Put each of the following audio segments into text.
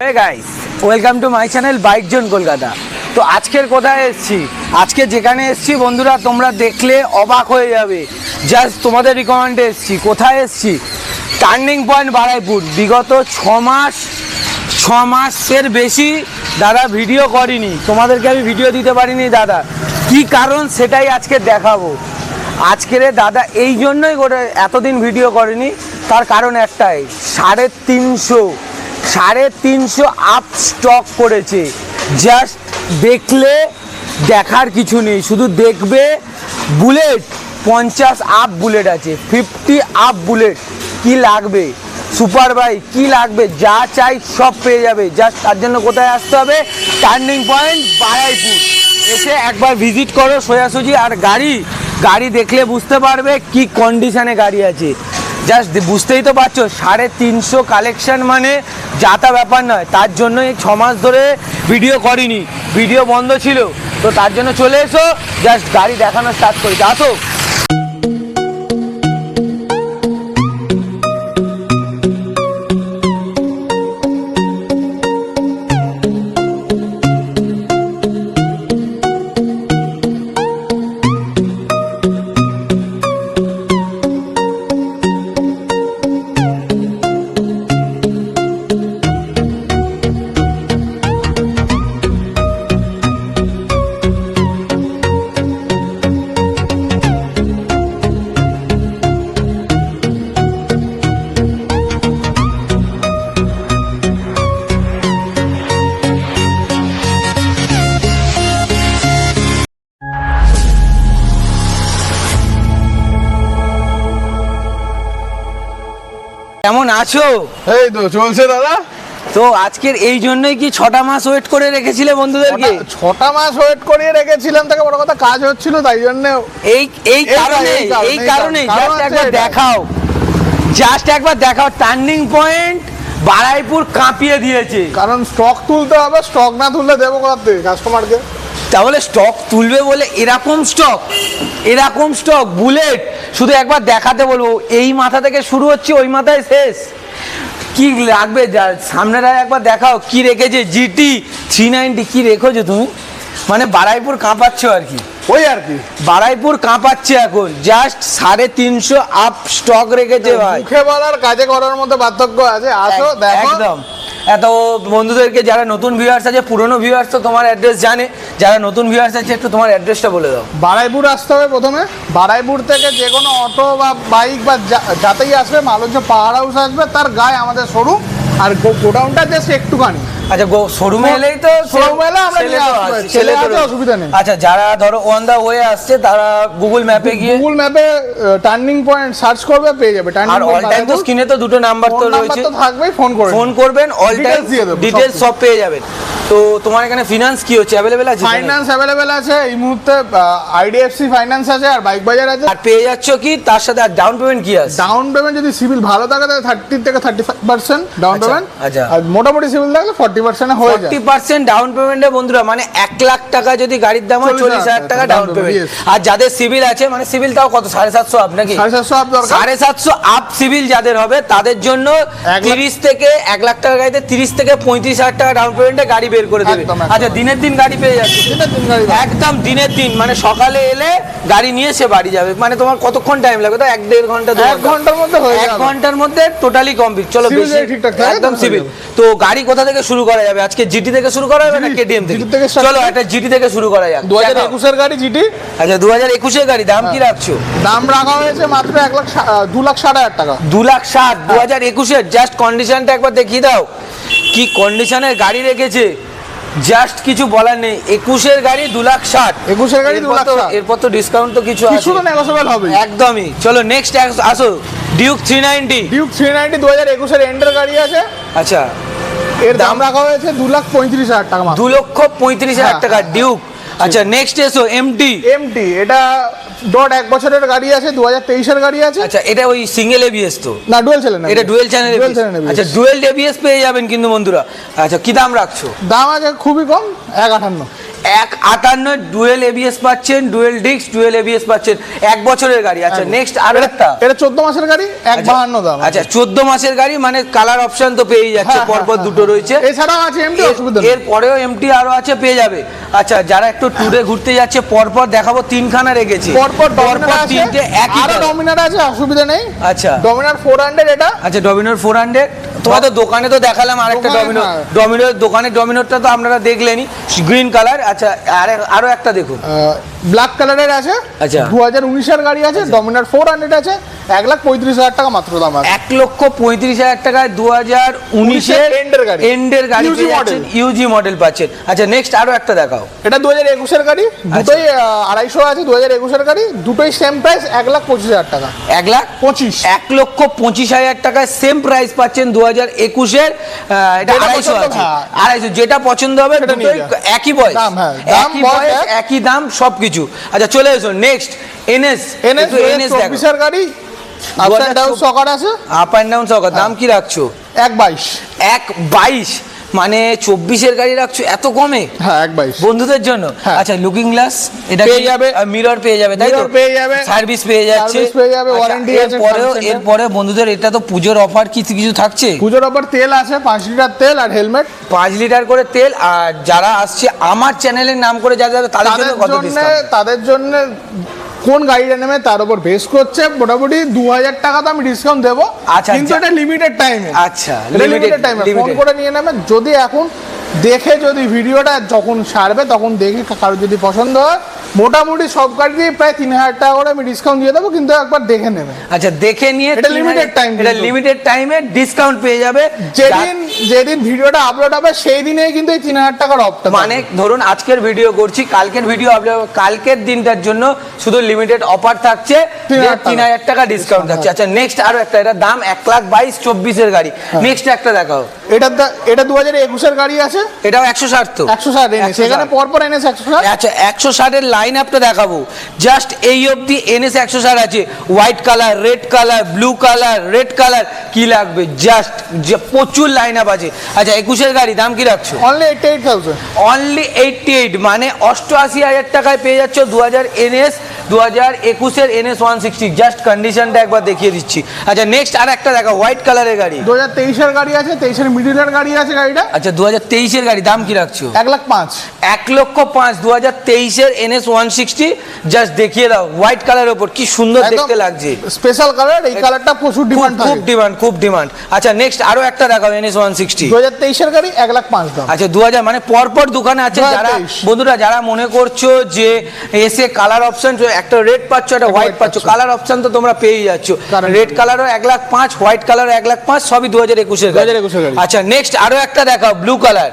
Hey guys, welcome to my channel Bike Zone Kolkata। তো আজকের কোথায় এসেছি, আজকে যেখানে এসেছি বন্ধুরা তোমরা দেখলে অবাক হয়ে যাবে। জাস্ট তোমাদের রিকমেন্ডে এসেছি। কোথায় এসেছি? Turning point Baruipur. বিগত ছ মাসের বেশি দাদা ভিডিও করিনি, তোমাদেরকে আমি ভিডিও দিতে পারিনি দাদা। কি কারণ সেটাই আজকে দেখাবো। আজকের দাদা এই জন্যই এতদিন ভিডিও করেনি, তার কারণ একটাই, 350 আপ স্টক করেছে। জাস্ট দেখলে দেখার কিছু নেই, শুধু দেখবে। বুলেট 50 আপ বুলেট আছে, 50 আপ বুলেট। কি লাগবে? সুপার বাইক কি লাগবে, যা চাই সব পেয়ে যাবে। জাস্ট তার জন্য কোথায় আসতে হবে? Turning point Baruipur. এসে একবার ভিজিট করো সোজাসুজি। আর গাড়ি দেখলে বুঝতে পারবে কি কন্ডিশনে গাড়ি আছে। জাস্ট বুঝতেই তো পারছো, 350 কালেকশন মানে যাতা ব্যাপার নয়। তার জন্যই 6 মাস ধরে ভিডিও করিনি, ভিডিও বন্ধ ছিল। তো তার জন্য চলে এসো, জাস্ট গাড়ি দেখানো স্টার্ট করি। আসো। কেমন আছো? এই তো চলছে দাদা। তো আজকের এই জন্যই কি 6টা মাস ওয়েট করে রেখেছিলে বন্ধুদেরকে? 6টা মাস ওয়েট করিয়ে রেখেছিলাম, তাকে বড় কথা কাজ হচ্ছিল, তাই জন্য এই কারণে জাস্ট একবার দেখাও টার্নিং পয়েন্ট বারাইপুর কাঁপিয়ে দিয়েছে। কারণ স্টক তুলতে হবে, স্টক না তুললে দেবো কোথা থেকে কাস্টমারকে? তাহলে স্টক তুলবে বলে এরকম স্টক বুলেট শুধু একবার দেখাতে বলবো। এই মাথা থেকে শুরু হচ্ছে, ওই মাথায় শেষ। কি লাগবে সামনেটা একবার দেখাও। কি রেখেছে? জিটি 390 কি রেখেছো তুমি? মানে বারাইপুর কাঁপাচ্ছ আর কি, ওই আর কি বারাইপুর কাঁপাচ্ছে এখন। জাস্ট 350 আপ স্টক রেখেছে ভাই। মুখে বলার কাজে করার মধ্যে পার্থক্য আছে। আসো দেখো। একদম। এত বন্ধুদেরকে যারা নতুন ভিউয়ার্স আছে, পুরনো ভিউয়ার্স তো তোমার অ্যাড্রেস জানে, যারা নতুন ভিউয়ার্স আছে একটু তোমার অ্যাড্রেসটা বলে দাও। বারাইপুর আসতে হবে প্রথমে। বারাইপুর থেকে যে কোনো অটো বা বাইক বা যাতেই আসবে, মালঞ্চ পাহাড় হাউস আসবে, তার গায়ে আমাদের শোরুম। আর গোডাউনটা জাস্ট একটুখানি। আচ্ছা, শোরুমে এলেই তো অসুবিধা নেই। আচ্ছা, যারা ধরো অন দা ওয়ে আসছে তারা গুগল ম্যাপে টার্নিং পয়েন্ট সার্চ করবে, পেয়ে যাবে। আর অল টাইম তো স্ক্রিনে তো দুটো নাম্বার তো রয়েছে, থাকবে, ফোন করবেন, অল টাইম ডিটেইলস সব পেয়ে যাবেন। তো তোমার এখানে ফিনান্স কি হচ্ছে, অ্যাভেলেবেল আছে? ফাইন্যান্স অ্যাভেলেবেল আছে এই মুহূর্তে। আইডিএফসি ফাইন্যান্স আছে আর বাইক বাজার আছে। আর পেয়ে যাচ্ছ কি তার সাথে? আর ডাউন পেমেন্ট কি আছে? ডাউন পেমেন্ট যদি সিভিল ভালো থাকে তাহলে 30 থেকে 35% ডাউন পেমেন্ট। আচ্ছা, আর মোটামুটি সিভিল থাকলে 40% হয়ে যায়। 40% ডাউন পেমেন্টে বন্ধুরা, মানে 1 লাখ টাকা যদি গাড়ির দাম হয় 40,000 টাকা ডাউন পেমেন্ট। আর যাদের সিভিল আছে, মানে সিভিলটাও কত, 750 আপ নাকি? 750 আপ দরকার। 750 আপ সিভিল যাদের হবে তাদের জন্য 30 থেকে 1 লাখ টাকা গাড়িতে 30 থেকে 35,000 টাকা ডাউন পেমেন্টে গাড়ি বের করে দেবে। আচ্ছা, দিনের দিন গাড়ি পেয়ে যাচ্ছে? একদম দিনের দিন, মানে সকালে এলে গাড়ি নিয়ে সে বাড়ি যাবে। মানে তোমার কতক্ষণ টাইম লাগবে? তো 1-1.5 ঘন্টা, 1 ঘন্টার মধ্যে হয়ে যাবে। 1 ঘন্টার মধ্যে টোটালি কমপ্লিট। চলো, বেশি একদম সিভিল। তো গাড়ি কোথা থেকে শুরু করা যাবে আজকে? জিটি থেকে শুরু করা হবে না কেটিএম থেকে? চলো একটা জিটি থেকে শুরু করা যাক। 2021 এর গাড়ি জিটি। আচ্ছা, 2021 এর গাড়ি। দাম কি রাখছো? দাম রাখা হয়েছে মাত্র 2,60,000 টাকা। 2,60,000 2021 এর। জাস্ট কন্ডিশনটা একবার দেখিয়ে দাও, কি কন্ডিশনের গাড়ি রেখেছে। জাস্ট কিছু বলার নেই। 21 এর গাড়ি 2,60,000। 21 এর গাড়ি 2,60,000। এরপর তো ডিসকাউন্ট তো কিছু আছে, কিছু তো নেগোশিয়েবল হবে একদমই। চলো নেক্সট আসো। ডিউক 390। ডিউক 390 2021 এর এন্ডার গাড়ি আছে। আচ্ছা, এর দাম রাখা হয়েছে 2,35,000 টাকা মাত্র। 2,35,000 টাকা ডিউক। আচ্ছা, নেক্সট এসো এমটি। এটা 1 বছরের গাড়ি আছে, 2023 এর গাড়ি আছে। আচ্ছা, এটা ওই সিঙ্গেল এবিএস তো না, ডুয়েল চ্যানেল। এটা ডুয়েল চ্যানেল। আচ্ছা, ডুয়েল এবিএস পেয়ে যাবেন কিন্তু বন্ধুরা। আচ্ছা, কি দাম রাখছো? দাম আছে খুবই কম, 1,58,000। 1.58 ডুয়েল এবিএস পাচ্ছেন, ডুয়েল ডিস্ক, ডুয়েল এবিএস পাচ্ছেন, 1 বছরের গাড়ি। আচ্ছা নেক্সট আরো একটা, এটা 14 মাসের গাড়ি, 1.52 দাম। আচ্ছা 14 মাসের গাড়ি মানে কালার অপশন তো পেয়ে যাচ্ছে, হ্যাঁ, পরপর হ্যাঁ, দুটো রয়েছে, এছাড়াও আছে এমটি, অসুবিধা নেই। এর পরেও এমটি আরো আছে, পেয়ে যাবে। আচ্ছা যারা একটু ট্যুরে ঘুরতে যাচ্ছে, পরপর দেখাবো 3খানা রেখেছি, পরপর ডমিনার আছে, তিনটে একই আরো colour। ডমিনার আছে, অসুবিধা নেই। আচ্ছা ডমিনার 400 এটা। আচ্ছা ডমিনোর 400, তোমাদের দোকানে তো দেখালাম আরেকটা দোকানে, ডমিনো, হ্যাঁ। ডমিনোর দোকানের ডমিনোরটা তো আপনারা দেখলেনই, গ্রিন কালার। আচ্ছা আরো একটা দেখুন, ব্ল্যাক কালারের আছে, আচ্ছা। 2019 এর গাড়ি আছে, ডমিনার 400 আছে, 1,35,000 টাকা মাত্র দাম আছে। 1,35,000 টাকায় 2019-এর এন্ডের গাড়ি, এন্ডের গাড়ি UG পেয়ে যাচ্ছেন, ইউজি মডেল পাচ্ছেন। আচ্ছা নেক্সট আরো একটা দেখাও, এটা 2021 এর গাড়ি, দুটোই 250 আছে, 2021 এর গাড়ি, দুটোই সেম প্রাইস, 1,25,000 টাকা। 1,25,000 25 1,25,000 টাকায় সেম প্রাইস পাচ্ছেন 2021-এর। এটা যেটা 250 পছন্দ, আছে, হ্যাঁ। 250, যেটা পছন্দ হবে সেটা নিয়ে দুটোই যা। একই বয়স, দাম, হ্যাঁ, দাম, একই বয়স বয়স, এক। একই দাম সবকিছু। আচ্ছা চলে এসো নেক্সট এনএস, এনএস এনএস দেখো, 2024 এর গাড়ি, আপ এন্ড ডাউন সকার আছে, আপ অ্যান্ড ডাউন সকার, দাম কি রাখছো? 1,22 1,22, মানে 24-এর গাড়ি রাখছো এত কমে হ্যাঁ, 1,22 বন্ধুদের জন্য। হ্যাঁ। আচ্ছা লুকিং গ্লাস এটা পেয়ে যাবে, মিরর পেয়ে যাবে, তাই তো? Mirror পেয়ে যাবে, সার্ভিস পেয়ে যাচ্ছে, সার্ভিস পেয়ে যাবে, ওয়ারেন্টি আছে, এরপরে বন্ধুদের এটা তো পুজোর অফার কিছু থাকছে, পুজোর ওপর তেল আছে, 5 লিটার তেল আর হেলমেট, 5 লিটার করে তেল। আর যারা আসছে আমার চ্যানেলের নাম করে যা যাবে তাদের জন্য কত ডিসকাউন্ট? তাদের জন্য কোন গাড়িটা নেবে তার উপর বেস করছে, মোটামুটি 2,000 টাকা তো আমি ডিসকাউন্ট দেবো, আচ্ছা, কিন্তু এটা লিমিটেড টাইমে। আচ্ছা লিমিটেড টাইমে ফোন করে নিয়ে নেবে, যদি এখন দেখে, যদি ভিডিওটা যখন ছাড়বে তখন দেখে কারো যদি পছন্দ হয়, মোটামুটি সব গাড়ি প্রায় 3,000 টাকা করে আমি ডিসকাউন্ট দিয়ে দেবো, কিন্তু একবার দেখে নেবে। আচ্ছা দেখে নিয়ে এটা limited time এটা কিন্তু। লিমিটেড টাইমে ডিসকাউন্ট পেয়ে যাবে। যেদিন ভিডিওটা আপলোড হবে সেই দিনেই কিন্তু এই 3,000 টাকার অফটা, মানে ধরুন আজকের ভিডিও করছি, কালকের ভিডিও আপলোড, কালকের দিনটার জন্য শুধু লিমিটেড অফার থাকছে, 3,000 টাকা ডিসকাউন্ট থাকছে। আচ্ছা নেক্সট আরো একটা, এটা দাম 1,22,24-এর গাড়ি। নেক্সট একটা দেখাও, এটা 2021 এর গাড়ি আছে, এটাও 160 তো, 160 এনএস, এখানে পরপর এনএস 160। আচ্ছা 160-এর লাইন আপটা দেখাবো, জাস্ট এই অবধি এনএস 160 আছে, white colour, red colour, blue colour, red colour, কি লাগবে জাস্ট, প্রচুর লাইন আপ আছে। আচ্ছা 21-এর গাড়ি দাম কি রাখছো? অনলি 88,000, অনলি 88, মানে 88,000 টাকায় পেয়ে যাচ্ছ 2000 এনএস, 2021-এর এনএস 160। জাস্ট কন্ডিশনটা একবার দেখিয়ে দিচ্ছি। আচ্ছা নেক্সট আর একটা দেখা, হোয়াইট কালারের গাড়ি, 2023 এর গাড়ি আছে, 23 এর মিডিলের গাড়ি আছে গাড়িটা। আচ্ছা 2023-এর গাড়ি দাম কি রাখছো? 1,05,000, 1,05,000 2023-এর এনএস 160। জাস্ট দেখিয়ে দাও, হোয়াইট কালারের ওপর কি সুন্দর দেখতে লাগছে, স্পেশাল কালার, এই কালারটা প্রচুর ডিমান্ড খুব থাকে। ডিমান্ড, খুব ডিমান্ড। আচ্ছা নেক্সট আরো একটা দেখাও, এনএস 160। 2023 এর গাড়ি 1,05,000 দাম। আচ্ছা 2000, মানে পরপর দোকানে আছে। যারা 2023 বন্ধুরা যারা মনে করছো যে এসে কালার অপশন, একটা রেড পাচ্ছ, একটা হোয়াইট পাচ্ছ, কালার অপশন তো তোমরা পেয়েই যাচ্ছ। রেড কালারও 1,05,000, হোয়াইট কালারও 1,05,000, সবই 2021-এর গাড়ি। 2021 এর গাড়ি। আচ্ছা নেক্সট আরো একটা দেখাও, ব্লু কালার,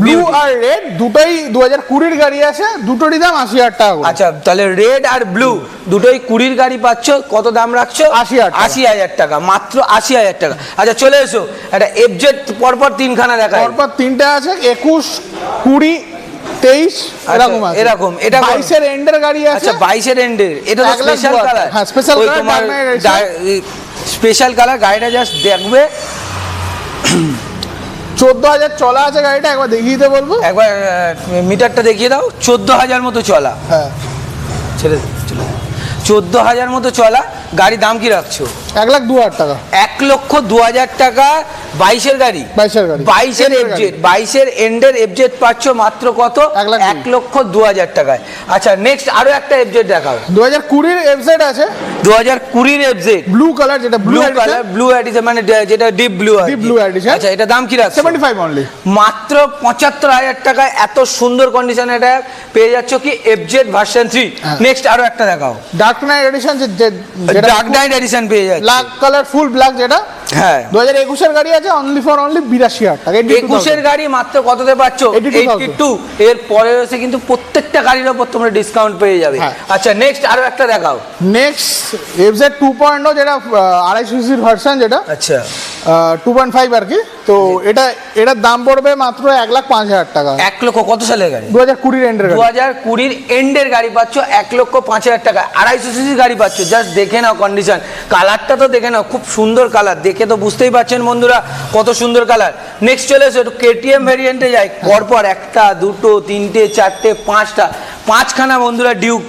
ব্লু আর রেড দুটোই 2020 গাড়ি আছে, দুটোরই দাম 80,000 টাকা করে। আচ্ছা তাহলে রেড আর ব্লু দুটোই 20 গাড়ি পাচ্ছ, কত দাম রাখছো? 80,000 টাকা। 80,000 টাকা, মাত্র 80,000 টাকা। আচ্ছা চলে এসো, একটা এফজেড পরপর 3খানা দেখা, পরপর 3টে আছে, 21, 20, 23 এরকম আছে। এরকম এটা 22 এর এন্ডের গাড়ি আছে। আচ্ছা 22-এর এন্ডের, এটা তো 1,02,000 স্পেশাল কালার। হ্যাঁ, special ওই color, তোমার dark night edition। Special colour, গাড়িটা জাস্ট দেখবে, 14,000 চলা আছে গাড়িটা, একবার দেখিয়ে দিতে বলবো। একবার মিটারটা দেখিয়ে দাও, 14,000 মতো চলা, হ্যাঁ, ছেড়ে চলে 14,000 মতো চলা গাড়ি। দাম কি রাখছো? 1,02,000 টাকা। 1,02,000 টাকা 22-এর গাড়ি, 22-এর গাড়ি, 22-এর এফজেড, 22-এর এন্ডের এফজেড পাচ্ছ মাত্র কত? 1,02,000 টাকায়। আচ্ছা নেক্সট আরো একটা এফজেড দেখাও, 2020 এফজেড আছে, 2020-এর এফজেড, ব্লু কালার, যেটা ব্লু কালার, ব্লু এডিশন, মানে যেটা deep blue, Deep blue edition। আচ্ছা এটা দাম কি রাখছো? 75 অনলি, মাত্র 75,000 টাকায় এত সুন্দর কন্ডিশনে এটা পেয়ে যাচ্ছ কি এফজেড ভার্সন 3। নেক্সট আরো একটা দেখাও, dark knight edition, dark knight edition পেয়ে যাচ্ছে, ব্ল্যাক কালার, ফুল ব্ল্যাক, যেটা হ্যাঁ 2021 এর গাড়ি আছে, অনলি 82,000 টাকা। 21-এর গাড়ি মাত্র কততে পাচ্ছ? 82। এর পরে এসে কিন্তু প্রত্যেকটা গাড়ির উপর তোমরা ডিসকাউন্ট পেয়ে যাবে। হ্যাঁ। আচ্ছা নেক্সট আরো একটা দেখাও, নেক্সট এফজেড 2.0, যেটা 250 সিসির ভার্সন, যেটা আচ্ছা 2.5 আর কি। তো এটার দাম পড়বে মাত্র 1,05,000 টাকা। 1 লক্ষ কত সালের গাড়ি? 2020 এন্ডের গাড়ি। 2020 এন্ডের গাড়ি পাচ্ছ 1,05,000 টাকা। 250 সিসির গাড়ি পাচ্ছ। জাস্ট দেখে নাও কন্ডিশন, কালারটা তো দেখে নাও, খুব সুন্দর কালার, দেখে তো বুঝতেই পারছেন বন্ধুরা কত সুন্দর কালার। নেক্সট চলে এসো একটু কেটিএম ভেরিয়েন্টে যাই। পরপর 1টা 2টো 3টে 4টে 5টা, 5খানা বন্ধুরা ডিউক,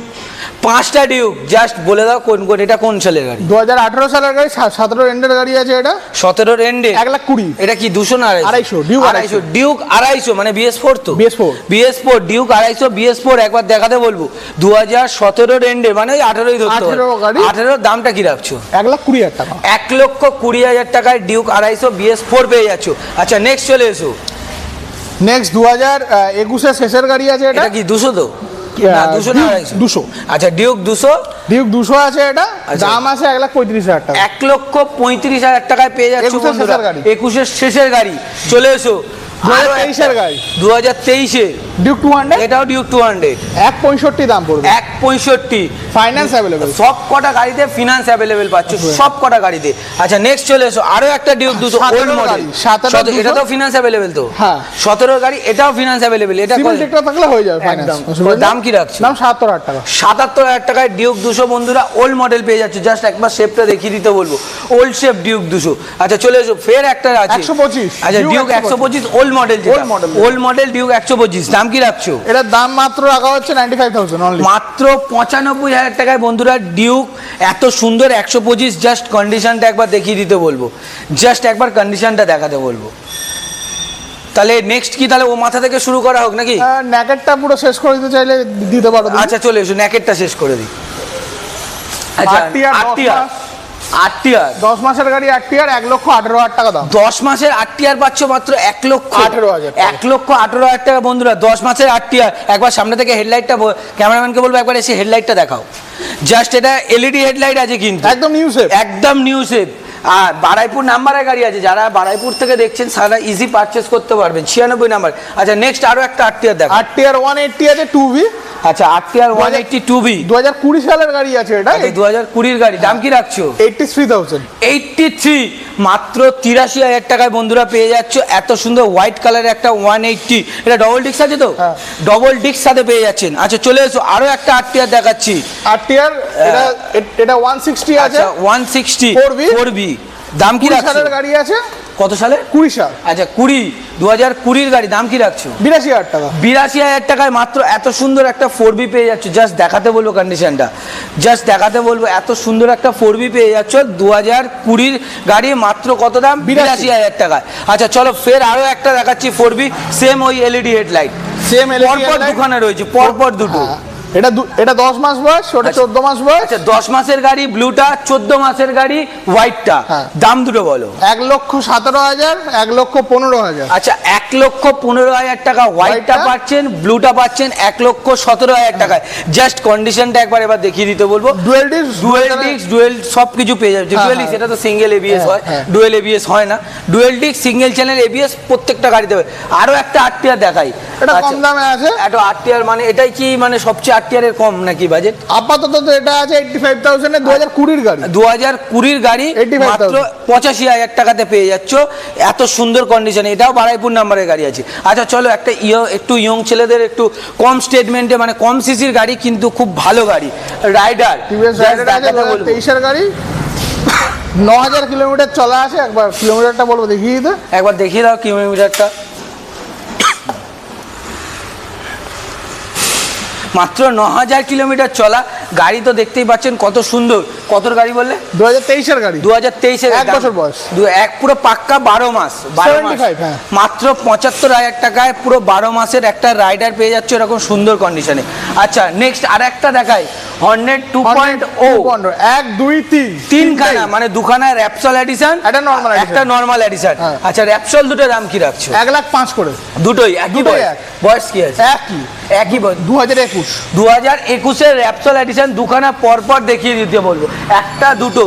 5টা ডিউক। জাস্ট বলে দাও কোন কোন, এটা কোন সালের গাড়ি? 2018 সালের গাড়ি, 17 এন্ডের গাড়ি আছে এটা। 17 এন্ডে 1,20,000। এটা কি 200 না 250? ডিউক 250। ডিউক 250 মানে BS4 তো? BS4 ডিউক 250 BS4 একবার দেখাতে বলবো। 2017 এন্ডে মানে ওই 18ই ধরতে হবে। 18 গাড়ি। 18 দামটা কি রাখছো? 1,20,000 টাকা। 1,20,000 টাকায় ডিউক 250 BS4 পেয়ে যাচ্ছ। আচ্ছা নেক্সট চলে এসো। নেক্সট 2021 এর শেষের গাড়ি আছে এটা। এটা কি 200 তো? না 200 না 250? 200। আচ্ছা ডিউক 200। ডিউক 200 আছে এটা। আচ্ছা। দাম আছে 1,35,000 টাকা। 1,35,000 টাকায় পেয়ে যাচ্ছ 21 এর বন্ধুরা। শেষের গাড়ি। 21 এর শেষের গাড়ি। চলে এসো 2023 এর গাড়ি। 2023 এর ডিউক 200। এটাও ডিউক 200। 1,65 দাম পড়বে। 1,65। Finance available. সব কটা গাড়িতে ফিনান্স অ্যাভেলেবেল পাচ্ছ, সব কটা গাড়িতে। আচ্ছা নেক্সট চলে এসো আরো একটা ডিউক 200 ওল্ড মডেল। 17 এটা তো ফিনান্স অ্যাভেলেবেল তো? হ্যাঁ। 17 গাড়ি, এটাও ফিনান্স অ্যাভেলেবেল। এটা সিভিল টেকটা থাকলে হয়ে যাবে একদম। ফাইন্যান্স। দাম কি রাখছো? দাম 77,000 টাকা। 77,000 টাকায় ডিউক 200 বন্ধুরা ওল্ড মডেল পেয়ে যাচ্ছে। জাস্ট একবার শেপটা দেখিয়ে দিতে বলবো, ওল্ড শেপ ডিউক 200। আচ্ছা চলে এসো ফের একটা আছে 125। আচ্ছা Duke 125 old model, old model Duke 125। দাম কি রাখছো? এটার দাম মাত্র রাখা হচ্ছে 95,000 অনলি। মাত্র 95,000 টাকায় বন্ধুরা ডিউক এত সুন্দর 125। জাস্ট কন্ডিশনটা একবার দেখিয়ে দিতে বলবো, জাস্ট একবার কন্ডিশনটা দেখাতে বলবো। তাহলে নেক্সট কি, তাহলে ও মাথা থেকে শুরু করা হোক নাকি? ন্যাকেটটা পুরো শেষ করে দিতে চাইলে দিতে পারো। আচ্ছা চলে এসো ন্যাকেটটা শেষ করে দিই। আচ্ছা 8 10 মাসের গাড়ি 8 1,18,000 টাকা দাম। 10 মাসের 8 পাচ্ছ মাত্র 18,000 টাকা। 1,18,000 টাকা বন্ধুরা 10 মাসের 8। একবার সামনে থেকে হেডলাইটটা, ক্যামেরাম্যানকে বলবো একবার এসে হেডলাইটটা দেখাও। জাস্ট এটা এলইডি হেডলাইট আছে কিন্তু একদম নিউ শেপ। একদম নিউ শেপ। আর বারাইপুর নাম্বারের গাড়ি আছে, যারা বারাইপুর থেকে দেখছেন সারা ইজি পারচেস করতে পারবেন, 96 নাম্বার। আচ্ছা নেক্সট আরো একটা 8 দেখো। 8 180 আছে 2V। আচ্ছা 8 180 2B 2020 সালের গাড়ি আছে এটা। 2020 গাড়ি। দাম কি রাখছো? 83,000। 83 মাত্র 83,000 টাকায় বন্ধুরা পেয়ে যাচ্ছ এত সুন্দর হোয়াইট কালারের একটা 180। এটা ডবল ডিস্ক আছে তো? হ্যাঁ। ডবল ডিস্ক সাথে পেয়ে যাচ্ছেন। আচ্ছা চলে এসো আরো একটা 8 দেখাচ্ছি। 8 এটা 160 আছে। আচ্ছা 160 4B। দাম কি 20 রাখছো? সালের গাড়ি আছে। কত সালে? 20 সাল। আচ্ছা 2020 গাড়ি। দাম কি রাখছো? 82,000 টাকা। 82,000 টাকায় মাত্র এত সুন্দর একটা 4B পেয়ে যাচ্ছ। জাস্ট দেখাতে বলবো কন্ডিশনটা, জাস্ট দেখাতে বলবো এত সুন্দর একটা 4B পেয়ে যাচ্ছ 2020 গাড়ি মাত্র কত দাম? 82,000 টাকায়। আচ্ছা চলো ফের আরো একটা দেখাচ্ছি 4B, সেম ওই এলইডি হেডলাইট, সেম পরপর দুখানে রয়েছে, পরপর দুটো। এটা 10 মাস বয়স, ওটা 14 মাস বয়স। আচ্ছা 10 মাসের গাড়ি ব্লুটা, 14 মাসের গাড়ি হোয়াইটটা। দাম দুটো বলো। 1,17,000, 1,15,000। আচ্ছা 1,15,000 টাকা হোয়াইটটা পাচ্ছেন, ব্লুটা পাচ্ছেন 1,17,000 টাকায়। জাস্ট কন্ডিশনটা একবার এবার দেখিয়ে দিতে বলবো। ডুয়েল ডিস্ক ডুয়েল সব কিছু পেয়ে যাচ্ছে। ডুয়েল ডিস্ক এটা তো সিঙ্গেল এবিএস হয়, ডুয়েল এবিএস হয় না। Dual disc single channel ABS প্রত্যেকটা গাড়িতে হবে। আরো একটা 8 দেখাই, এটা কম দামে আছে। এটা 8 মানে এটাই কি মানে সবচেয়ে 8 এর কম নাকি বাজেট? আপাতত তো এটা আছে 85,000 এর 2020 গাড়ি। 2020 গাড়ি মাত্র 85,000 টাকাতে পেয়ে যাচ্ছ এত সুন্দর কন্ডিশনে। এটাও বারাইপুর নাম্বারের গাড়ি আছে। আচ্ছা চলো একটা একটু ইয়ং ছেলেদের একটু কম স্টেটমেন্টে মানে কম সিসির গাড়ি কিন্তু খুব ভালো গাড়ি, রাইডার। টিভিএস রাইডার আছে 2023 এর গাড়ি। 9,000 কিলোমিটার চলা আছে। একবার কিলোমিটারটা বলবো দেখিয়ে দিতে। একবার দেখিয়ে দাও কিলোমিটারটা। মাত্র 9,000 কিলোমিটার চলা গাড়ি, তো দেখতেই পাচ্ছেন কত সুন্দর। কত গাড়ি বললে? 2023 এর গাড়ি। 2023 এর, 1 বছর বয়স, এক পুরো পাক্কা 12 মাস। 75, হ্যাঁ। মাত্র 75,000 টাকায় পুরো 12 মাসের একটা রাইডার পেয়ে যাচ্ছে এরকম সুন্দর কন্ডিশনে। আচ্ছা নেক্সট আর একটা দেখাই, হর্নেট 2.0। 1 2 3 তিনখানা মানে দুখানা র্যাপসল এডিশন, একটা নরমাল এডিশন। আচ্ছা র্যাপসল দুটো দাম কি রাখছো? 1,05,000 করে। দুটোই একই বয়স কি আছে? একই বয়স। 2021 এর র্যাপসল এডিশন দুখানা পরপর দেখিয়ে দিতে বলবো, একটা দুটো।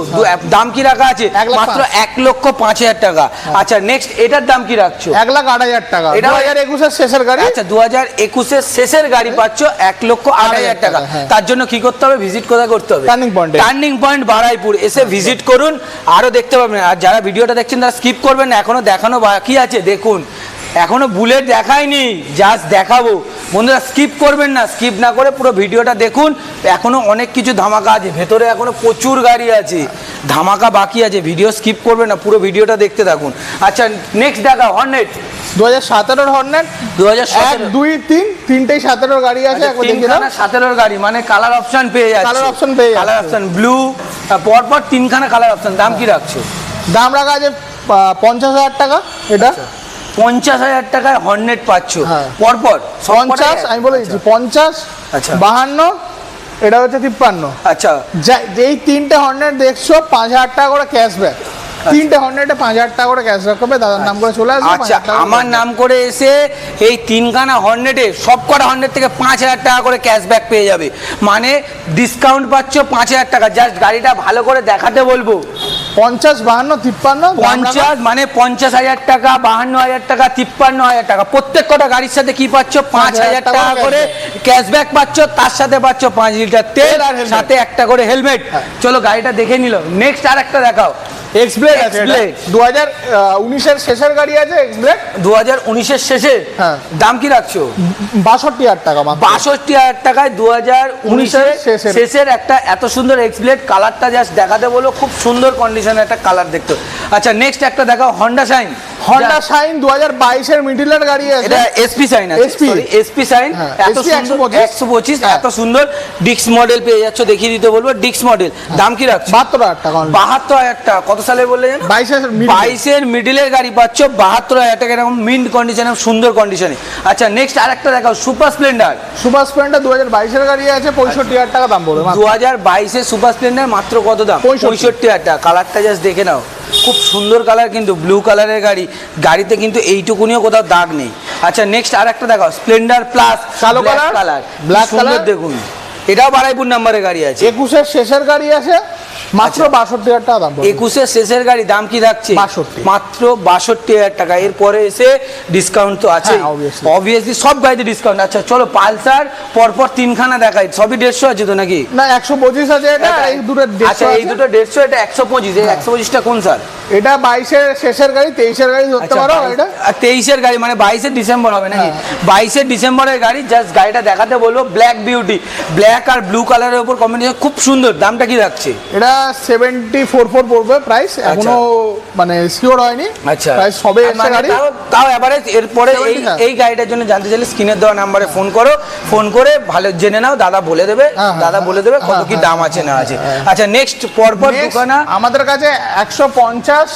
দাম কি রাখা আছে? মাত্র 1,05,000 টাকা। আচ্ছা নেক্সট এটার দাম কি রাখছো? 1,08,000 টাকা। 2021 এর শেষের গাড়ি। আচ্ছা 2021 এর শেষের গাড়ি পাচ্ছ 1,08,000 টাকা। তার জন্য কি করতে হবে ভিজিট কোথায় করতে হবে? টার্নিং পয়েন্টে। টার্নিং পয়েন্ট বারাইপুর এসে ভিজিট করুন, আরও দেখতে পাবেন। আর যারা ভিডিওটা দেখছেন তারা স্কিপ করবেন না, এখনও দেখানো বাকি আছে। দেখুন এখনো বুলেট দেখায়নি, জাস্ট দেখাবো। বন্ধুরা স্কিপ করবেন না, স্কিপ না করে পুরো ভিডিওটা দেখুন। এখনো অনেক কিছু ধামাকা আছে ভেতরে, এখনো প্রচুর গাড়ি আছে, ধামাকা বাকি আছে। ভিডিও স্কিপ করবেন না, পুরো ভিডিওটা দেখতে থাকুন। আচ্ছা নেক্সট দেখা হর্নেট 2017 হর্নেট, 2017 1 2 3 তিনটেই 17 গাড়ি আছে। একবার দেখে নাও। 17 গাড়ি মানে কালার অপশন পেয়ে যাচ্ছে, কালার অপশন পেয়ে যাচ্ছে। কালার অপশন ব্লু, পরপর তিনখানা কালার অপশন। দাম কি রাখছো? দাম রাখা আছে 50,000 টাকা। এটা 50,000 টাকায় হর্নেট পাচ্ছ হ্যাঁ। পরপর 50, আমি বলে দিচ্ছি 50, আচ্ছা। 52, এটা হচ্ছে 53। আচ্ছা যেই তিনটে হর্নেট দেখছো 5,000 টাকা করে ক্যাশব্যাক। তিনটে হর্নেটে 5,000 টাকা করে ক্যাশব্যাক হবে। দাদার নাম করে চলে আসবে। আচ্ছা, 5,000 টাকা আমার নাম করে এসে এই তিনখানা হর্নেটে সব কটা হর্নেট থেকে 5,000 টাকা করে ক্যাশব্যাক পেয়ে যাবে, মানে ডিসকাউন্ট পাচ্ছ 5,000 টাকা। জাস্ট গাড়িটা ভালো করে দেখাতে বলবো। 50, 52, 53, 50 মানে 50,000 টাকা, 52,000 টাকা, 53,000 টাকা। প্রত্যেক কটা গাড়ির সাথে কি পাচ্ছ? 5,000 টাকা করে ক্যাশব্যাক পাচ্ছ। তার সাথে পাচ্ছ 5 লিটার তেল, আর helmet। সাথে একটা করে হেলমেট। চলো গাড়িটা দেখে নিল। নেক্সট আর একটা দেখাও। এক্সব্লেড আছে। এটা X-Blade। 2019 এর শেষের গাড়ি আছে এক্সব্লেড। 2019-এর শেষে হ্যাঁ। দাম কি রাখছো? 62,000 টাকা মাত্র। 62,000 টাকায় 2019-এর শেষের। শেষের একটা এত সুন্দর এক্সব্লেড। কালারটা জাস্ট দেখাতে বলো, খুব সুন্দর কন্ডিশনের একটা কালার দেখতে। আচ্ছা নেক্সট একটা দেখাও, হন্ডা শাইন। হন্ডা শাইন 2022 এর মিডলের গাড়ি আছে। এটা এসপি শাইন আছে, SP এসপি শাইন। হ্যাঁ, এত SP সুন্দর 125, হ্যাঁ। এত সুন্দর ডিক্স মডেল পেয়ে যাচ্ছ। দেখিয়ে দিতে বলবো ডিক্স মডেল। দাম কি রাখছো? 72,000 টাকা। 72,000 টাকা। কত সালে বললে জানো? 22-এর মিডিলের গাড়ি পাচ্ছ 72,000 টাকা, এরকম মিন্ট কন্ডিশনে, সুন্দর কন্ডিশনে। আচ্ছা নেক্সট আরেকটা দেখাও, সুপার স্প্লেন্ডার। সুপার স্প্লেন্ডার 2022 এর গাড়ি আছে, 65,000 টাকা দাম পড়বে। 2022-এর সুপার স্প্লেন্ডার মাত্র কত দাম? 65,000 টাকা। কালারটা জাস্ট দেখে নাও, খুব সুন্দর কালার, কিন্তু ব্লু কালারের গাড়ি। গাড়িতে কিন্তু এইটুকুনিও কোথাও দাগ নেই। আচ্ছা নেক্সট আর একটা দেখাও, স্প্লেন্ডার প্লাস কালো কালার। ব্ল্যাক সুন্দর কালার দেখুন, এটাও বারাইপুর নাম্বারের গাড়ি আছে। 21 এর শেষের গাড়ি আছে, মাত্র 62,000 টাকা দাম পড়বে। 21-এর শেষের গাড়ি। দাম কি থাকছে? 62। মাত্র 62,000 টাকা। এরপরে এসে ডিসকাউন্ট তো আছে, হ্যাঁ, অবভিয়াসলি সব গাড়িতে ডিসকাউন্ট। আচ্ছা চলো পালসার পরপর তিনখানা দেখাই। সবই 150 আছে তো নাকি? না 125 আছে এটা, এই দুটো 150 আচ্ছা এই আছে। দুটো 150, এটা 125। এই 125টা কোন স্যার? এটা 22 এর শেষের গাড়ি, 23 এর গাড়ি ধরতে পারো এটা। 23-এর গাড়ি মানে 22-এর ডিসেম্বর হবে নাকি? 22-এর ডিসেম্বরের গাড়ি। জাস্ট গাড়িটা দেখাতে বলবো, ব্ল্যাক বিউটি, ব্ল্যাক আর ব্লু কালারের উপর কম্বিনেশন, খুব সুন্দর। দামটা কি রাখছে? এটা 74,400 পড়বে প্রাইস, এখনো মানে শিওর হয়নি। আচ্ছা প্রাইস সবে এসে মানে গাড়ি। তাও এবারে এরপরে 70,000 এই গাড়িটার জন্য জানতে চাইলে স্ক্রিনের দেওয়া নাম্বারে ফোন করো, ফোন করে ভালো জেনে নাও। দাদা বলে দেবে, দাদা বলে দেবে কত কি দাম আছে না আছে। আচ্ছা নেক্সট পরপর দুখানা আমাদের কাছে 150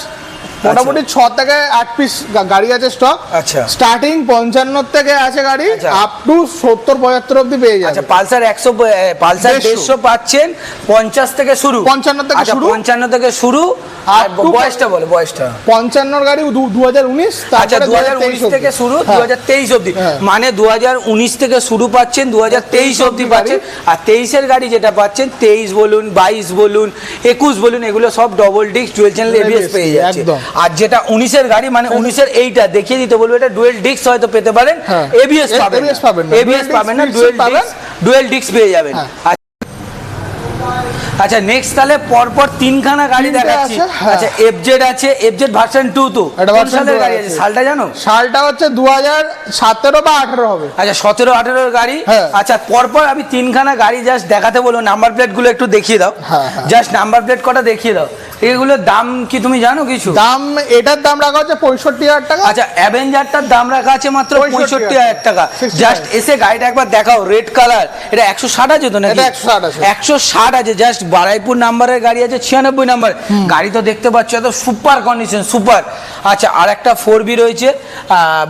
মোটামুটি 6 থেকে 8 পিস গাড়ি আছে স্টক। আচ্ছা স্টার্টিং 55 থেকে আছে গাড়ি, আচ্ছা। আপ টু 70-75 অবধি পেয়ে আচ্ছা যাচ্ছে। পালসার 100, পালসার 150 পাচ্ছেন 50 থেকে শুরু, 55 থেকে আচ্ছা, শুরু। 55 থেকে শুরু। আর Up to বয়সটা বলো, বয়সটা। 55 গাড়ি 2019, আচ্ছা 2019 থেকে শুরু 2023 অবধি, মানে 2019 থেকে শুরু পাচ্ছেন 2023 অবধি পাচ্ছেন। আর 23-এর গাড়ি যেটা পাচ্ছেন 23 বলুন, 22 বলুন, 21 বলুন, এগুলো সব double disc dual channel ABS পেয়ে যাচ্ছে। আর যেটা 19-এর গাড়ি মানে 19-এর এইটা দেখিয়ে দিতে বলবো, এটা ডুয়েল ডিস্ক হয়তো পেতে পারেন, এবিএস পাবেন না, এবিএস পাবেন না, ডুয়েল ডিস্ক পেয়ে যাবেন। আচ্ছা নেক্সট তাহলে পরপর তিনখানা গাড়ি দেখাচ্ছি। আচ্ছা এফজেড আছে, এফজেড ভার্সন 2 তো কোন সালের গাড়ি আছে? সালটা জানো? সালটা হচ্ছে 2017 বা 18 হবে। আচ্ছা 17-18 গাড়ি। আচ্ছা পরপর আমি তিনখানা গাড়ি জাস্ট দেখাতে বলবো, নাম্বার প্লেট গুলো একটু দেখিয়ে দাও। জাস্ট নাম্বার প্লেট কটা দেখিয়ে দাও। এগুলোর দাম কি তুমি জানো কিছু? দাম এটার দাম রাখা হচ্ছে 65,000 টাকা। আচ্ছা অ্যাভেঞ্জারটার দাম রাখা আছে মাত্র 65,000 টাকা। জাস্ট এসে গাড়িটা একবার দেখাও, রেড কালার। এটা 160 আছে তো নাকি? এটা 160 আছে, 160 আছে। জাস্ট বারাইপুর নাম্বারের গাড়ি আছে, 96 নাম্বার গাড়ি। তো দেখতে পাচ্ছ এত সুপার কন্ডিশন, সুপার। আচ্ছা আর একটা 4B রয়েছে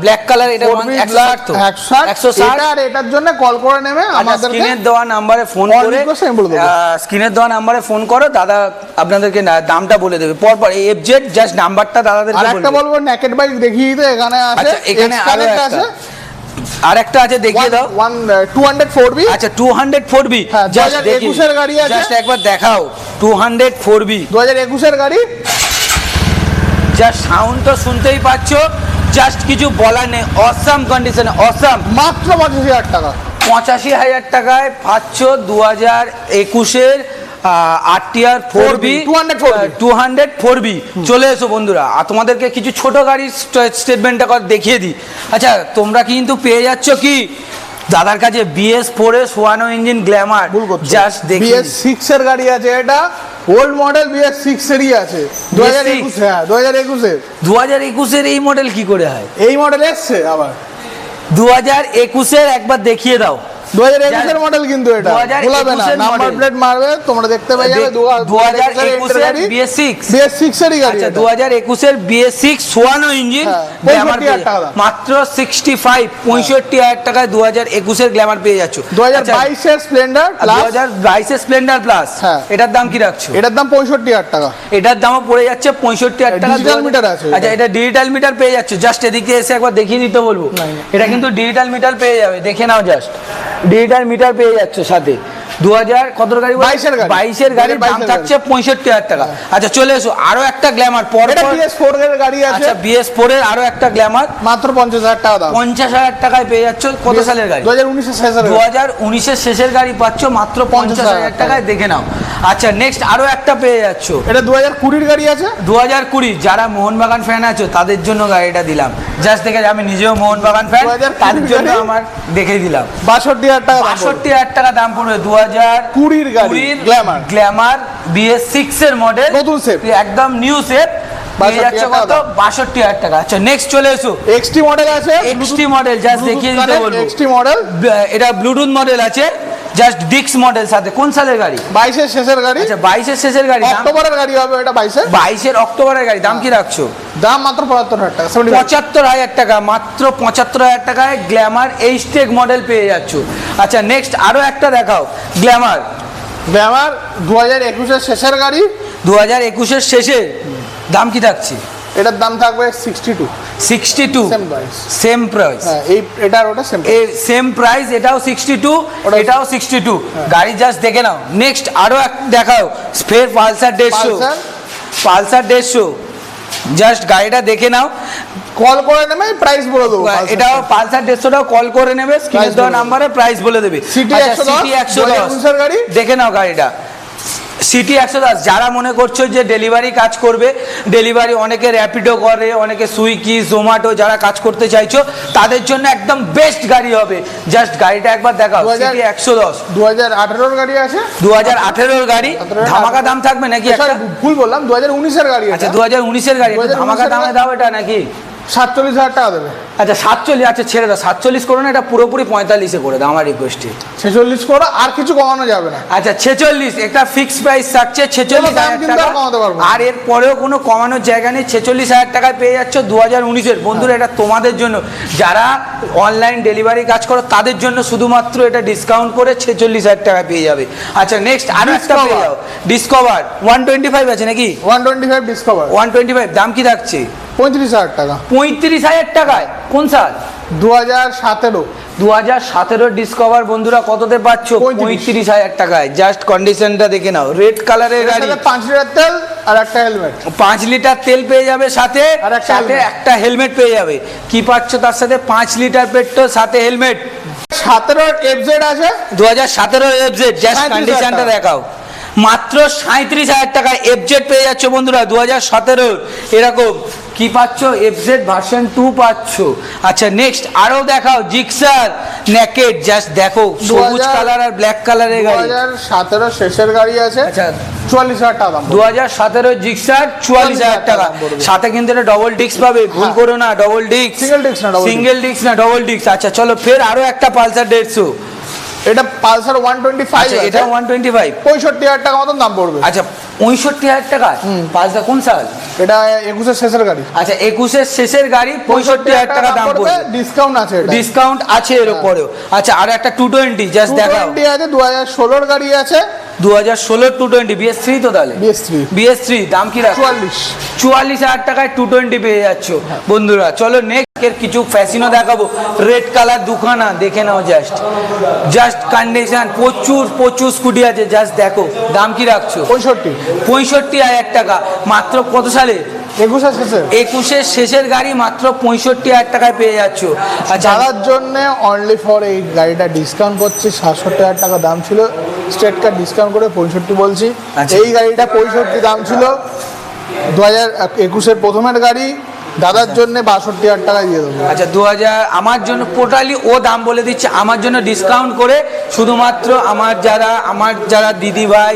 ব্ল্যাক কালার, এটা 160 তো 160। আর এটার জন্য কল করে নেবে আমাদেরকে, স্ক্রিনের দেওয়া নাম্বারে ফোন করে, স্ক্রিনের দেওয়া নাম্বারে ফোন করো, দাদা আপনাদেরকে দামটা বলে দেবে। পরপর এই এফজেড জাস্ট নাম্বারটা দাদাদেরকে বলবে। আরেকটা বলবো, নেকেড বাইক দেখিয়ে দিতে এখানে আছে। আচ্ছা এখানে আরেকটা আছে, আরেকটা আছে দেখিয়ে দাও। 204B। আচ্ছা 204B জাস্ট 2021 এর গাড়ি আছে, জাস্ট একবার দেখাও। 204B 2021 এর গাড়ি। জাস্ট সাউন্ড তো শুনতেই পাচ্ছো, জাস্ট কিছু বলার নেই। অসাম কন্ডিশনে, অসাম। মাত্র 25,000 টাকা। 85,000 টাকায় পাচ্ছ 2021-এর RTR 4B 200 4B। চলে এসো বন্ধুরা, আর তোমাদেরকে কিছু ছোট গাড়ির স্টেটমেন্টটা দেখিয়ে দিই। আচ্ছা, তোমরা কিন্তু পেয়ে যাচ্ছ কি দাদার কাছে BS4 এর 1 ইঞ্জিন গ্ল্যামার, জাস্ট দেখি। BS6 এর গাড়ি আছে, এটা ওল্ড মডেল BS6 এরই আছে 2021। হ্যাঁ 2021 এর এই মডেল কি করে হয়? এই মডেল এসছে আবার 2021 এর একবার দেখিয়ে দাও। 2021 এর মডেল কিন্তু এটা ভুলাবে না, নাম্বার প্লেট মারবে তোমরা দেখতে পাই যাবে। 2021 এর BS6 এরই গাড়ি। আচ্ছা 2021 এর BS6 1 ইঞ্জিন গ্ল্যামার মাত্র 65,000 টাকায় 2021 এর গ্ল্যামার পেয়ে যাচ্ছ। 2022 এর স্প্লেন্ডার প্লাস 2022 এর স্প্লেন্ডার প্লাস, এটার দাম কি রাখছো? এটার দাম 65,000 টাকা। এটার দামও পড়ে যাচ্ছে 65,000 টাকা। ডিজিটাল মিটার আছে। আচ্ছা, এটা ডিজিটাল মিটার পেয়ে যাচ্ছে, জাস্ট এদিকে এসে একবার দেখিয়ে দিতে বলবো। এটা কিন্তু ডিজিটাল মিটার পেয়ে যাবে, দেখে নাও জাস্ট। ডিজিটাল মিটার পেয়ে যাচ্ছ সাথে। 2000 কত গাড়ি? 22 এর গাড়ির দাম থাকছে 65,000 টাকা। আচ্ছা চলে এসো, আরো একটা গ্ল্যামার পর BS4 এর গাড়ি আছে। আচ্ছা BS4 এর আরো একটা গ্ল্যামার মাত্র 50,000 টাকা দাম। 50,000 টাকায় পেয়ে যাচ্ছ। কত সালের গাড়ি? 2019 এর শেষের গাড়ি পাচ্ছ মাত্র 50,000 টাকায়, দেখে নাও। আচ্ছা নেক্সট আরো একটা পেয়ে যাচ্ছ, এটা 2020 এর গাড়ি আছে। 2020 যারা মোহনবাগান ফ্যান আছো তাদের জন্য গাড়িটা দিলাম, জাস্ট দেখে আমি নিজেও মোহনবাগান ফ্যান, তাদের জন্য আমার দেখে দিলাম। 62,000 টাকা, 62,000 টাকা দাম পড়বে। 2020 এর গাড়ি গ্ল্যামার BS6 এর মডেল, নতুন শেপ, একদম নিউ শেপ, পেয়ে যাচ্ছে কত? 62,000 টাকা। আচ্ছা নেক্সট চলে এসো, XT মডেল আছে। XT মডেল জাস্ট দেখিয়ে দিতে বলবো। XT মডেল, এটা ব্লুটুথ মডেল আছে, জাস্ট ডিক্স মডেল সাথে। কোন সালের গাড়ি? 22 এর শেষের গাড়ি। আচ্ছা 22 এর শেষের গাড়ি, অক্টোবরের গাড়ি হবে এটা। 22 এর অক্টোবরের গাড়ি, দাম কি রাখছো? দাম মাত্র 75,000 টাকা। 75,000 টাকা, মাত্র 75,000 টাকায় গ্ল্যামার এইচটেক মডেল পেয়ে যাচ্ছ। আচ্ছা নেক্সট আরো একটা দেখাও, গ্ল্যামার 2021 এর শেষের গাড়ি। 2021 এর শেষে দাম কি থাকছে? এটার দাম থাকবে 62। Same price. এই এটার ওটা সেম প্রাইস, এটাও 62, এটাও 62। গাড়ি জাস্ট দেখে নাও। নেক্সট আরো এক দেখাও, স্পের পালসার 150। জাস্ট গাড়িটা দেখে নাও, কল করে নেবে, প্রাইস বলে দেবো। এটাও পালসার 150টাও কল করে নেবে, স্ক্রিনে দেওয়া নাম্বারে প্রাইস বলে দেবে। সিটি 110 গাড়ি, দেখে নাও গাড়িটা। সিটি 110, যারা মনে করছো যে ডেলিভারি কাজ করবে, ডেলিভারি অনেকে র্যাপিডো করে, অনেকে সুইগি জোম্যাটো যারা কাজ করতে চাইছো তাদের জন্য একদম বেস্ট গাড়ি হবে। জাস্ট গাড়িটা একবার দেখাও, সিটি 110। 2018 এর গাড়ি আছে। 2018 এর গাড়ি, ধামাকা দাম থাকবে নাকি? ভুল বললাম, 2019 এর গাড়ি। আচ্ছা 2019 এর গাড়ি, ধামাকা দামে দাও এটা নাকি? 47,000 টাকা দেবে। আচ্ছা 47, আচ্ছা ছেড়ে দাও, 47 করো না, এটা পুরোপুরি 45-এ করে দাও আমার রিকোয়েস্টে। 46 করো, আর কিছু কমানো যাবে না। আচ্ছা 46, একটা ফিক্সড প্রাইস থাকছে 46,000 টাকা, আর এর পরেও কোনো কমানোর জায়গা নেই। 46,000 টাকায় পেয়ে যাচ্ছ 2019-এর। বন্ধুরা এটা তোমাদের জন্য, যারা অনলাইন ডেলিভারি কাজ করো তাদের জন্য শুধুমাত্র এটা ডিসকাউন্ট করে 46,000 টাকা পেয়ে যাবে। আচ্ছা নেক্সট আরো একটা পেয়ে যাও, ডিসকভার 125 আছে নাকি? 125 ডিসকভার 125, দাম কি থাকছে? 35,000 টাকা। 35,000 টাকায়? কোন সাল? 2017। 2017 ডিসকভার বন্ধুরা কততে পাচ্ছ? 35,000 টাকায়। জাস্ট কন্ডিশনটা দেখে নাও, রেড কালারের গাড়ি, 5 লিটার তেল আর একটা হেলমেট। 5 লিটার তেল পেয়ে যাবে সাথে, সাথে একটা হেলমেট পেয়ে যাবে। কি পাচ্ছ তার সাথে? 5 লিটার পেট্রোল সাথে হেলমেট। 17 FZ আছে। 2017 FZ, জাস্ট কন্ডিশনটা দেখাও, মাত্র 37,000 টাকায় FZ পেয়ে যাচ্ছ বন্ধুরা 2017। এরকম কি পাচ্ছ? FZ ভার্সন 2 পাচ্ছ। আচ্ছা নেক্সট আরো দেখাও, জিক্সার নেকেড, জাস্ট দেখো, সবুজ কালার আর ব্ল্যাক কালারের গাড়ি। 2017 শেষের গাড়ি আছে। আচ্ছা 44,000 টাকা দাম। 2017 জিক্সার 44,000 টাকা, সাথে কিন্তু এটা ডবল ডিস্ক পাবে, ভুল করো না, ডবল ডিস্ক, সিঙ্গেল ডিস্ক না ডবল ডিস্ক। আচ্ছা চলো ফের আরো একটা পালসার 150, এটা পালসার 125। এটা 125, 65,000 টাকা মতন দাম পড়বে। আচ্ছা 65,000 টাকা। পালসার কোন সাল? এটা 21 এর শেষের গাড়ি। আচ্ছা 21 এর শেষের গাড়ি, 65,000 টাকা দাম পড়বে। ডিসকাউন্ট আছে, ডিসকাউন্ট আছে এর উপরেও। আচ্ছা আর একটা 220, জাস্ট দেখাও। 220 আছে, 2016 এর গাড়ি আছে। 2016 220, BS3 তো তাহলে? BS3 দাম কি রাখো? 44,000 টাকায় 220 পেয়ে যাচ্ছ বন্ধুরা। চলো নেক্সট এর কিছু ফ্যাশনও দেখাবো, রেড কালার দুখানা, দেখে নাও জাস্ট, জাস্ট কন্ডিশন, প্রচুর স্কুটি আছে, জাস্ট দেখো। দাম কি রাখছো? 65,000 টাকা, মাত্র কত সালে? 21 শেষে 21-এর শেষের গাড়ি মাত্র 65,000 টাকায় পেয়ে যাচ্ছ। আচ্ছা যাদের জন্য অনলি ফর এই গাড়িটা ডিসকাউন্ট করছি, 67,000 টাকা দাম ছিল, স্টেট কার্ড ডিসকাউন্ট করে 65 বলছি। আচ্ছা। এই গাড়িটা 65 দাম ছিল, 2021-এর প্রথমের গাড়ি, দাদার জন্য 62,000 টাকা দিয়ে দেবো। আচ্ছা 2000 আমার জন্য টোটালি ও দাম বলে দিচ্ছে, আমার জন্য ডিসকাউন্ট করে শুধুমাত্র আমার যারা দিদি ভাই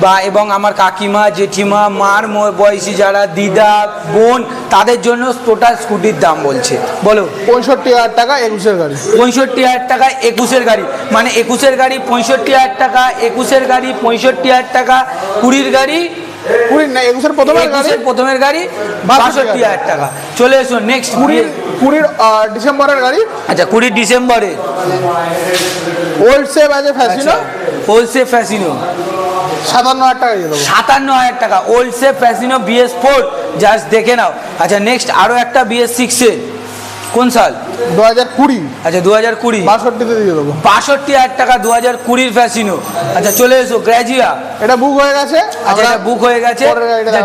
বা এবং আমার কাকিমা জেঠিমা মার বয়সী যারা দিদা বোন তাদের জন্য টোটাল স্কুটির দাম বলছে। বলো 65,000 টাকা 21-এর গাড়ি। 65,000 টাকা 21-এর গাড়ি, মানে 21-এর গাড়ি 65,000 টাকা, 21-এর গাড়ি 65,000 টাকা, 20-এর গাড়ি 20 না 21-এর প্রথমের গাড়ি, 21-এর প্রথমের গাড়ি 62,000 টাকা। চলে এসো নেক্সট 20 ডিসেম্বরের গাড়ি। আচ্ছা 20 ডিসেম্বরে ওল্ড সেভ আছে ফ্যাসিনো, হোলসে ফ্যাসিনো 57,000 টাকা দিয়ে দেবো। 57,000 টাকা ওল্ডসে ফ্যাসিনো BS4, জাস্ট দেখে নাও। আচ্ছা নেক্সট আরো একটা BS6 এর কোন সাল? 2020। আচ্ছা 2020 62 দিয়ে দেবো। 62,000 টাকা 2020 ফ্যাসিনো। আচ্ছা চলে এসো গ্র্যাজিয়া। এটা বুক হয়ে গেছে। আচ্ছা এটা বুক হয়ে গেছে।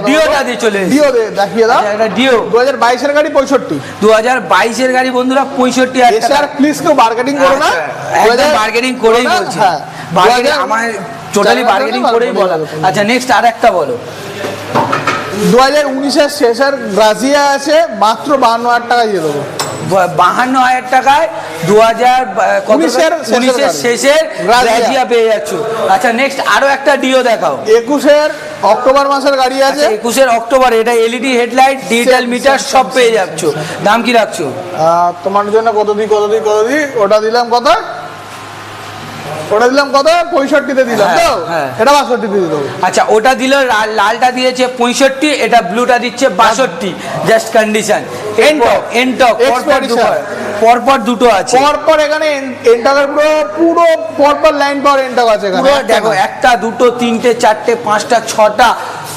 ডিওটা দিয়ে চলে এসো। ডিও দেখিয়ে দাও। এটা ডিও 2022-এর গাড়ি 65। 2022-এর গাড়ি বন্ধুরা 65,000 টাকা। এসআর প্লিজ কেউ বার্গেনিং করো না। একদম বার্গেনিং করেই বলছি। হ্যাঁ বার্গেনিং আমার টোটালি বার্গেনিং করেই বলা। আচ্ছা নেক্সট আরেকটা বলো। 2019-এর শেষের গ্রাজিয়া আছে, মাত্র 52,000 টাকা দিয়ে দেবো। 52,000 টাকায় 2019-এর শেষের গ্র্যাজিয়া পেয়ে যাচ্ছ। আচ্ছা নেক্সট আরো একটা ডিও দেখাও। 21-এর অক্টোবর মাসের গাড়ি আছে। 21-এর অক্টোবরে এটা LED হেডলাইট ডিজিটাল মিটার সব পেয়ে যাচ্ছ। দাম কি রাখছো? তোমার জন্য কত দিই ওটা দিলাম কত? 65-তে দিলাম তো। হ্যাঁ। এটা 62-তে দিয়ে দেবো। আচ্ছা ওটা দিল, লালটা দিয়েছে 65, এটা ব্লুটা দিচ্ছে 62, জাস্ট কন্ডিশন। এনটক পরপর দুটো আছে। পরপর এখানে এনটকের পুরো পরপর লাইন পাওয়ার এনটক আছে এখানে। পুরো দেখো 1টা 2টো 3টে 4টে 5টা 6টা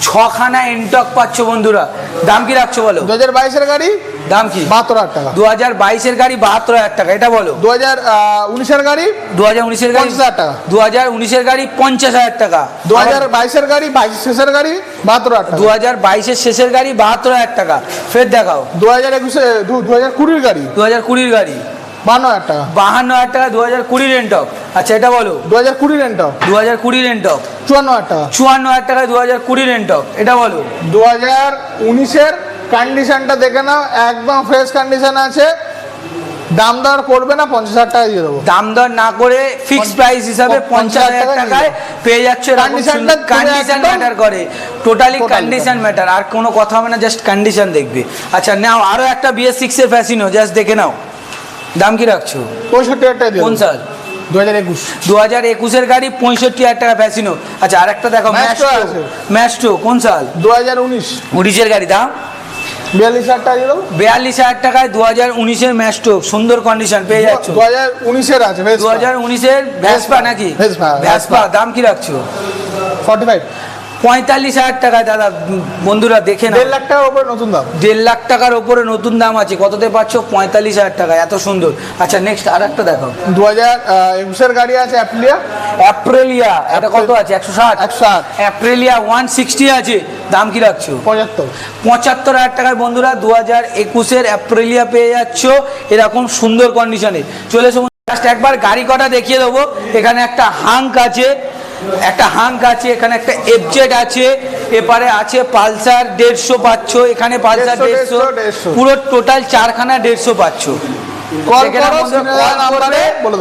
6খানা এনটক পাচ্ছ বন্ধুরা। দাম কি রাখছো বলো? 2022-এর গাড়ি দাম কি? 72,000 টাকা। 2022-এর গাড়ি 72,000 টাকা, এটা বলো। 2019-এর গাড়ি 2019-এর গাড়ি 50,000 টাকা। 2019-এর গাড়ি 50,000 টাকা। 2022-এর গাড়ি 22 শেষের গাড়ি 72,000 টাকা। 2022-এর শেষের গাড়ি 72,000 টাকা। ফের দেখাও। 2020-এর গাড়ি 2020-এর গাড়ি 52,000 টাকা। 52,000 টাকা 2020 রেন্টক। আচ্ছা এটা বলো। 2020 রেন্টক 2020 রেন্টক 54,000 টাকা। 54,000 টাকা 2020 রেন্টক, এটা বলো। 2019-এর কন্ডিশনটা দেখে নাও, একদম ফ্রেশ কন্ডিশন আছে। দাম দর করবে না, 50,000 টাকা দিয়ে দেবো। দাম দর না করে ফিক্স প্রাইস হিসাবে 50,000 টাকায় পেয়ে যাচ্ছে। কন্ডিশন ম্যাটার করে, টোটালি কন্ডিশন ম্যাটার, আর কোনো কথা হবে না, জাস্ট কন্ডিশন দেখবে। আচ্ছা নাও আরো একটা BS6 এর ফ্যাসিনো, জাস্ট দেখে নাও। দাম কি রাখছো? 65,000 টাকা দিয়ে কোন সাল? 2021। 2021-এর গাড়ি 65,000 টাকা ফ্যাসিনো। আচ্ছা আরেকটা দেখো ম্যাস্ট্রো কোন সাল? 2019-এর গাড়ি। দাম 42,000 টাকা দিয়ে দেবো। 42,000 টাকায় 2019-এর ম্যাস্ট্রো, সুন্দর কন্ডিশন পেয়ে যাচ্ছ। 2019-এর আছে 2019-এর ভেসপা নাকি? ভেসপা। দাম কি রাখছো? 45। 45,000 টাকায় দাদা বন্ধুরা দেখে না। 1.5 লাখ টাকার উপরে নতুন দাম। 1.5 লাখ টাকার উপরে নতুন দাম আছে। কততে পাচ্ছ? 45,000 টাকা, এত সুন্দর। আচ্ছা নেক্সট আর একটা দেখো। 2021-এর গাড়ি আছে অ্যাপ্রিলিয়া, এটা কত আছে? 160। অ্যাপ্রিলিয়া 160 আছে। দাম কি রাখছো? 75,000 টাকায় বন্ধুরা 2021-এর অ্যাপ্রিলিয়া পেয়ে যাচ্ছ এরকম সুন্দর কন্ডিশনে। চলে এসো জাস্ট একবার গাড়ি কটা দেখিয়ে দেবো। এখানে একটা হাঙ্ক আছে, এখানে একটা FZ আছে, এপারে আছে পালসার 150 পাচ্ছ, এখানে পালসার 150, পুরো টোটাল 4খানা 150 পাচ্ছ।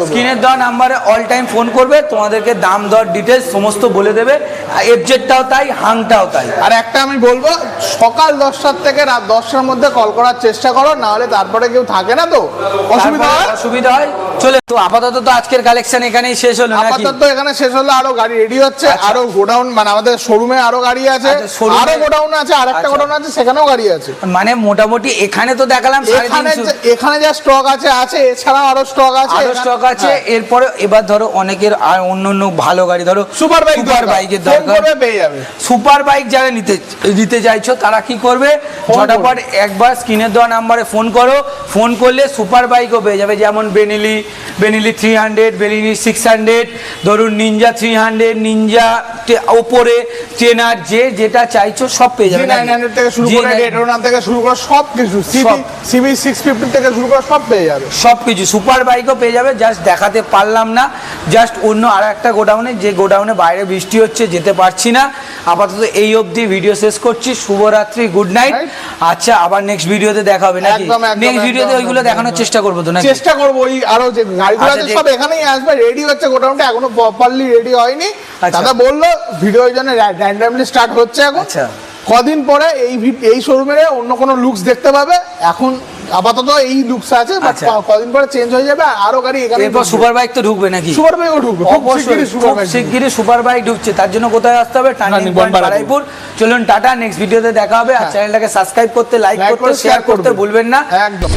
স্ক্রিনের দেওয়া নাম্বারে অল টাইম ফোন করবে, তোমাদেরকে দাম দর ডিটেলস সমস্ত বলে দেবে। FZ-টাও তাই, হাংটাও তাই। আর একটা আমি বলবো, সকাল 10টার থেকে রাত 10টার মধ্যে কল করার চেষ্টা করো, না হলে তারপরে কেউ থাকে না তো অসুবিধা হয়। চলে তো আপাতত তো আজকের কালেকশন এখানেই শেষ হলো নাকি? আপাতত এখানে শেষ হলো, আরো গাড়ি রেডি হচ্ছে। আরো গোডাউন, মানে আমাদের শোরুমে আরো গাড়ি আছে, আরো গোডাউন আছে, আরেকটা গোডাউন আছে, সেখানেও গাড়ি আছে। মানে মোটামুটি এখানে তো দেখালাম এখানে যা স্টক আছে কাছে আছে, এছাড়া আরো স্টক আছে, আরো স্টক আছে। হ্যাঁ। এরপরে এবার ধরো অনেকের আর অন্য অন্য ভালো গাড়ি, ধরো সুপার বাইক, সুপার বাইকের ফোন দরকার, করে পেয়ে যাবে। সুপার বাইক যারা নিতে চাইছো তারা কি করবে, ফোন ঝটাপট একবার স্ক্রিনের দেওয়া নাম্বারে ফোন করো। ফোন করলে সুপার বাইকও পেয়ে যাবে, যেমন বেনেলি 300, বেনিলি 600, ধরুন নিনজা 300, নিনজা ওপরে ট্রেনার, যেটা চাইছো সব পেয়ে যাবে। G900 থেকে শুরু করে রেট্রোনা থেকে শুরু করে সব কিছু, সিবি 650 থেকে শুরু করে সব পেয়ে যাবে। সব কিছু সুপার বাইকও পেয়ে যাবে। জাস্ট দেখাতে পারলাম না, জাস্ট অন্য আর একটা গোডাউনে, যে গোডাউনে বাইরে বৃষ্টি হচ্ছে যেতে পারছি না। আপাতত এই অবধি ভিডিও শেষ করছি। শুভরাত্রি, গুড নাইট। আচ্ছা, আবার নেক্সট ভিডিওতে দেখা হবে নাকি? নেক্সট ভিডিওতে ওইগুলো দেখানোর চেষ্টা করবো তো নাকি? চেষ্টা করবো। ওই আরো যে গাড়িগুলো আচ্ছা, আছে সব এখানেই আসবে, রেডি হচ্ছে গোডাউনটা, এখনো প্রপারলি রেডি হয়নি। আচ্ছা। দাদা বললো ভিডিওর জন্য র্যান্ডমলি স্টার্ট হচ্ছে এখন। আচ্ছা। কদিন পরে এই শোরুমে অন্য কোনো লুকস দেখতে পাবে। এখন আপাতত এই লুকস আছে, বাট আচ্ছা। কদিন পরে চেঞ্জ হয়ে যাবে, আরো গাড়ি এখানে। এরপর সুপার বাইক তো ঢুকবে নাকি? সুপার বাইকও ঢুকবে খুব শিগগিরই, সুপার খুব বাইক শিগগিরই সুপার বাইক ঢুকছে। তার জন্য কোথায় আসতে হবে? Turning point Baruipur. চলুন টাটা, নেক্সট ভিডিওতে দেখা হবে। আর চ্যানেলটাকে সাবস্ক্রাইব করতে, লাইক করতে, শেয়ার করতে ভুলবেন না। একদম।